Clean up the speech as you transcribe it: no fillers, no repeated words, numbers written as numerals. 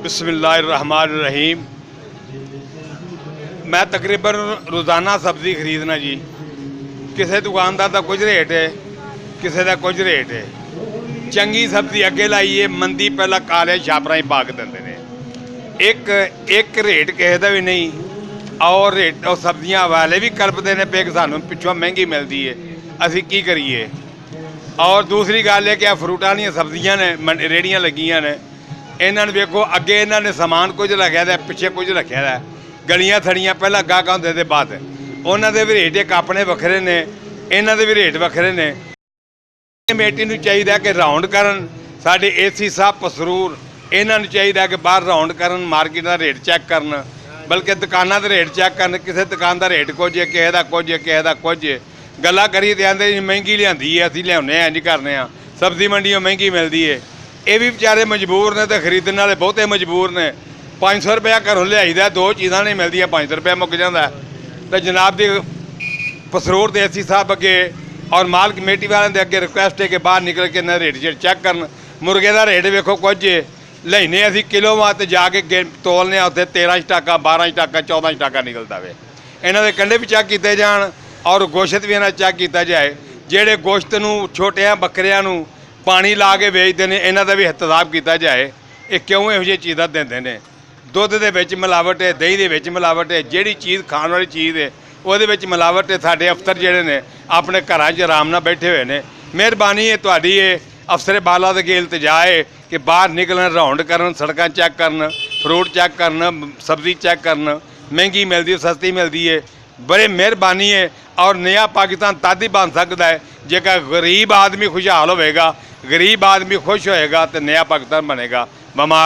बिस्मिल्लाहिर्रहमानिर्रहीम। मैं तकरीबन रोज़ाना सब्ज़ी खरीदना जी। किसी दुकानदार का कुछ रेट है, किसी का कुछ रेट है। चंगी सब्ज़ी अगे लाइए, मंदी पहला काले छापरा ही पा के देंदे ने। एक रेट किसी का भी नहीं और रेट और सब्जियां वाले भी कल्पते ने पे कि सानू पिछों महंगी मिलती है, असी की करिए। और दूसरी गल है कि फ्रूटां दी सब्जियां ने रेहड़ियां लगियां ने, इन्हां नूं वेखो अगे इन्हां ने समान कुछ रखिया है, पिछे कुछ रखिया है। गलियां थड़ियां पहला गाहक होंदे ते बाद उन्हां दे भी रेट एक अपने वखरे ने, इन्हां दे भी रेट वखरे ने। कमेटी नूं चाहीदा कि राउंड करन, साडे एसी साहब पसरूर इन्हां नूं चाहीदा कि बाहर राउंड करन, मार्केट का रेट चैक करन, बल्कि दुकानां दे रेट चैक करन। किसी दुकान का रेट कुछ है, किसी का कुछ है, किसी का कुछ है। गल्लां करी ते आंदे महंगी लिआंदी है, असीं लिआउने इंज करने आ, सब्जी मंडियों महंगी मिलती है। ये भी बेचारे मजबूर ने, तो खरीदने वाले बहुते मजबूर ने। 500 रुपया घरों लियाईदा, दो चीज़ां नहीं मिलदियां, 500 रुपया मुक जाता। तो जनाब दी पसरूर दे एसी साहब अगे और माल कमेटी वालों के अगे रिक्वेस्ट है कि बाहर निकल के इन्हां रेट शेट चैक करन। मुर्गे का रेट वेखो कुछ है, लेने असीं किलो वात जाके तोलने उत्थे 13 टका 12 टका 14 टका निकलता वे। इन्हां दे कंडे भी चैक किए जान और गोश्त भी इन्हां चैक किया जाए। ਜਿਹੜੇ गोश्त नूं छोटियां बकरियां नूं पानी ला के बेचते हैं, इन्हां दा भी एहतसाब किया जाए। ये क्यों इहो जिही चीज़ां दिंदे ने? दुध दे विच मिलावट है, दही दे विच मिलावट है, जिहड़ी चीज़ खाण वाली चीज़ है ਉਹਦੇ ਵਿੱਚ ਮਿਲਾਵਟ है। साडे अफसर ਜਿਹੜੇ ਨੇ ਆਪਣੇ ਘਰਾਂ 'ਚ ਆਰਾਮ ਨਾਲ ਬੈਠੇ ਹੋਏ ਨੇ। ਮਿਹਰਬਾਨੀ ਹੈ ਤੁਹਾਡੀ ਇਹ ਅਫਸਰ ਬਾਲਾ ਦੇ ਅੱਗੇ ਇਲਤਜਾ ਹੈ ਕਿ ਬਾਹਰ ਨਿਕਲਣ, ਰਾਉਂਡ ਕਰਨ, ਸੜਕਾਂ ਚੈੱਕ ਕਰਨ, ਫਰੂਟ ਚੈੱਕ ਕਰਨ, ਸਬਜ਼ੀ ਚੈੱਕ ਕਰਨ। ਮਹਿੰਗੀ ਮਿਲਦੀ, ਸਸਤੀ ਮਿਲਦੀ ਹੈ। बड़े मेहरबानी है। और नया पाकिस्तान तद ही बन सकता है जेकर गरीब आदमी खुशहाल होगा, गरीब आदमी खुश होएगा तो नया पाकिस्तान बनेगा। बमा